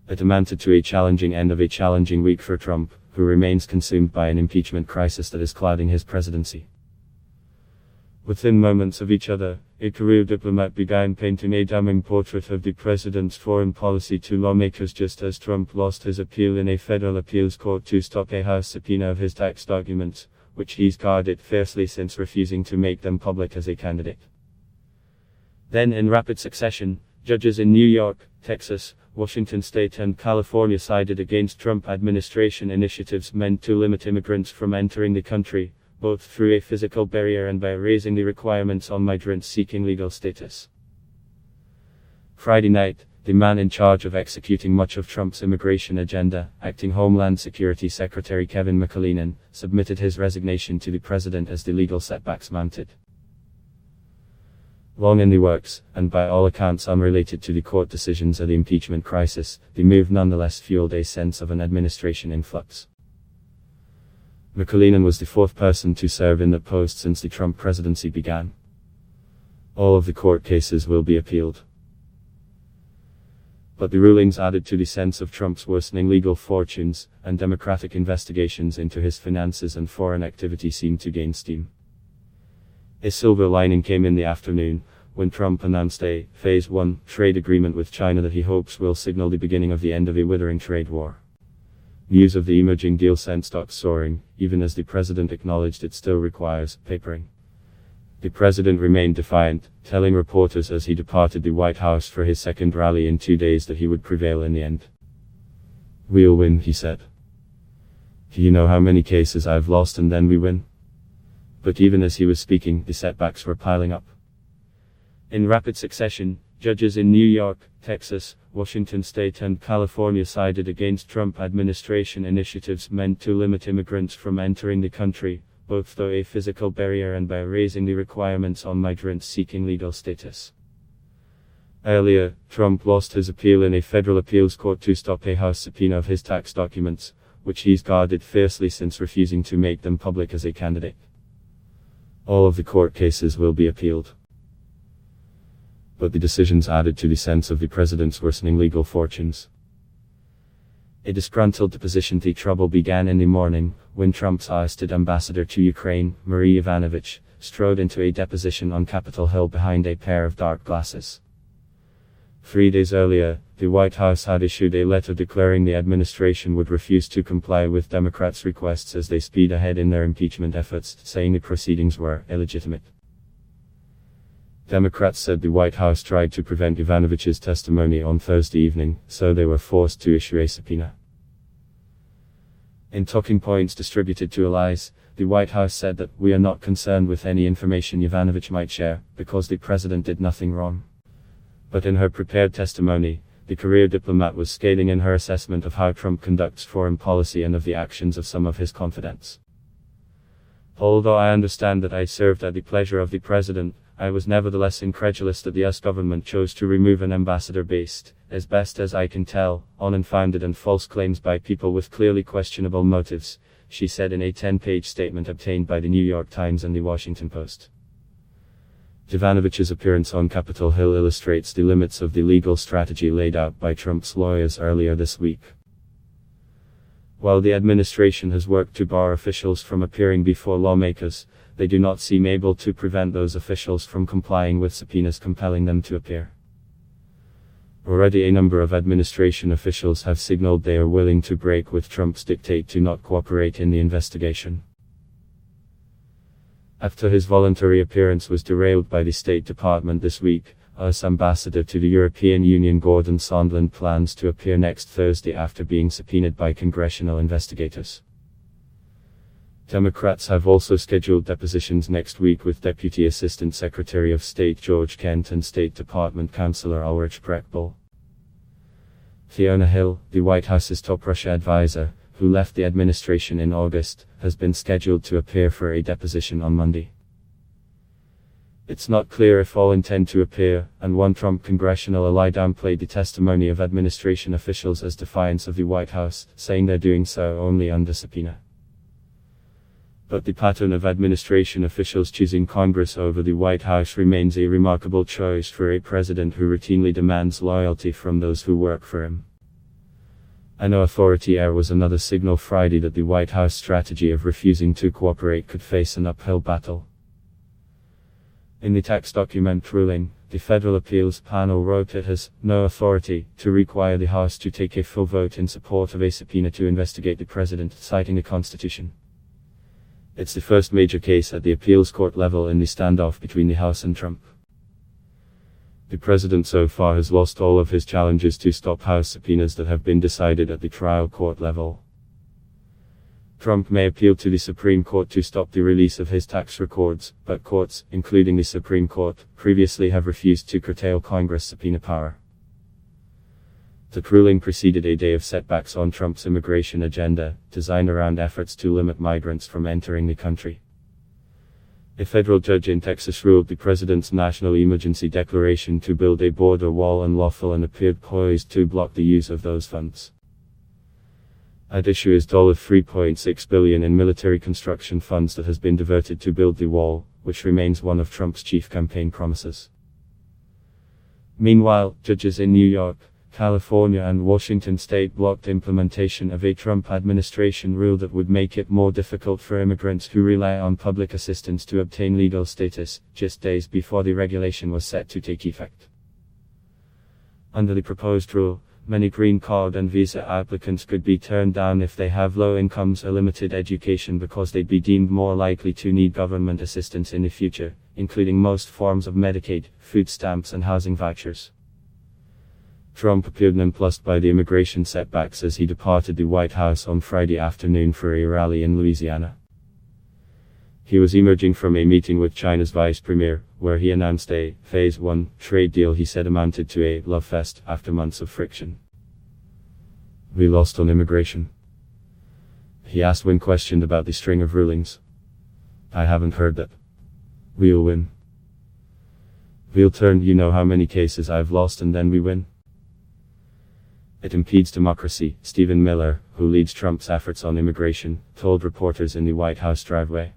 It amounted to a challenging end of a challenging week for Trump, who remains consumed by an impeachment crisis that is clouding his presidency. Within moments of each other, a career diplomat began painting a damning portrait of the president's foreign policy to lawmakers just as Trump lost his appeal in a federal appeals court to stop a House subpoena of his tax documents, which he's guarded fiercely since refusing to make them public as a candidate. Then in rapid succession, judges in New York, Texas, Washington State and California sided against Trump administration initiatives meant to limit immigrants from entering the country, both through a physical barrier and by raising the requirements on migrants seeking legal status. Friday night, the man in charge of executing much of Trump's immigration agenda, acting Homeland Security Secretary Kevin McAleenan, submitted his resignation to the president as the legal setbacks mounted. Long in the works, and by all accounts unrelated to the court decisions or the impeachment crisis, the move nonetheless fueled a sense of an administration in flux. McAleenan was the fourth person to serve in that post since the Trump presidency began. All of the court cases will be appealed. But the rulings added to the sense of Trump's worsening legal fortunes, and Democratic investigations into his finances and foreign activity seemed to gain steam. A silver lining came in the afternoon, when Trump announced a Phase 1 trade agreement with China that he hopes will signal the beginning of the end of a withering trade war. News of the emerging deal sent stocks soaring, even as the president acknowledged it still requires papering. The president remained defiant, telling reporters as he departed the White House for his second rally in 2 days that he would prevail in the end. "We'll win," he said. "Do you know how many cases I've lost and then we win?" But even as he was speaking, the setbacks were piling up. In rapid succession, judges in New York, Texas, Washington State and California sided against Trump administration initiatives meant to limit immigrants from entering the country, both through a physical barrier and by raising the requirements on migrants seeking legal status. Earlier, Trump lost his appeal in a federal appeals court to stop a House subpoena of his tax documents, which he's guarded fiercely since refusing to make them public as a candidate. All of the court cases will be appealed. But the decisions added to the sense of the president's worsening legal fortunes. A disgruntled deposition trouble began in the morning, when Trump's ousted ambassador to Ukraine, Marie Yovanovitch, strode into a deposition on Capitol Hill behind a pair of dark glasses. 3 days earlier, the White House had issued a letter declaring the administration would refuse to comply with Democrats' requests as they speed ahead in their impeachment efforts, saying the proceedings were illegitimate. Democrats said the White House tried to prevent Yovanovitch's testimony on Thursday evening, so they were forced to issue a subpoena. In talking points distributed to allies, the White House said that "we are not concerned with any information Yovanovitch might share, because the president did nothing wrong." But in her prepared testimony, the career diplomat was scathing in her assessment of how Trump conducts foreign policy and of the actions of some of his confidants. "Although I understand that I served at the pleasure of the president, I was nevertheless incredulous that the US government chose to remove an ambassador based, as best as I can tell, on unfounded and false claims by people with clearly questionable motives," she said in a 10-page statement obtained by the New York Times and the Washington Post. Yovanovitch's appearance on Capitol Hill illustrates the limits of the legal strategy laid out by Trump's lawyers earlier this week. While the administration has worked to bar officials from appearing before lawmakers, they do not seem able to prevent those officials from complying with subpoenas compelling them to appear. Already a number of administration officials have signaled they are willing to break with Trump's dictate to not cooperate in the investigation. After his voluntary appearance was derailed by the State Department this week, US Ambassador to the European Union Gordon Sondland plans to appear next Thursday after being subpoenaed by congressional investigators. Democrats have also scheduled depositions next week with Deputy Assistant Secretary of State George Kent and State Department Counselor Ulrich Breckball. Fiona Hill, the White House's top Russia advisor, who left the administration in August, has been scheduled to appear for a deposition on Monday. It's not clear if all intend to appear, and one Trump congressional ally downplayed the testimony of administration officials as defiance of the White House, saying they're doing so only under subpoena. But the pattern of administration officials choosing Congress over the White House remains a remarkable choice for a president who routinely demands loyalty from those who work for him. A no authority error was another signal Friday that the White House strategy of refusing to cooperate could face an uphill battle. In the tax document ruling, the Federal Appeals Panel wrote it has no authority to require the House to take a full vote in support of a subpoena to investigate the president, citing the Constitution. It's the first major case at the appeals court level in the standoff between the House and Trump. The president so far has lost all of his challenges to stop House subpoenas that have been decided at the trial court level. Trump may appeal to the Supreme Court to stop the release of his tax records, but courts, including the Supreme Court, previously have refused to curtail Congress' subpoena power. That ruling preceded a day of setbacks on Trump's immigration agenda, designed around efforts to limit migrants from entering the country. A federal judge in Texas ruled the president's national emergency declaration to build a border wall unlawful and appeared poised to block the use of those funds. At issue is $3.6 billion in military construction funds that has been diverted to build the wall, which remains one of Trump's chief campaign promises. Meanwhile, judges in New York, California and Washington state blocked implementation of a Trump administration rule that would make it more difficult for immigrants who rely on public assistance to obtain legal status, just days before the regulation was set to take effect. Under the proposed rule, many green card and visa applicants could be turned down if they have low incomes or limited education because they'd be deemed more likely to need government assistance in the future, including most forms of Medicaid, food stamps and housing vouchers. Trump appeared nonplussed by the immigration setbacks as he departed the White House on Friday afternoon for a rally in Louisiana. He was emerging from a meeting with China's vice premier, where he announced a Phase 1 trade deal he said amounted to a love fest after months of friction. "We lost on immigration?" he asked when questioned about the string of rulings. "I haven't heard that. We'll win. We'll turn, you know how many cases I've lost and then we win. It impedes democracy," Stephen Miller, who leads Trump's efforts on immigration, told reporters in the White House driveway.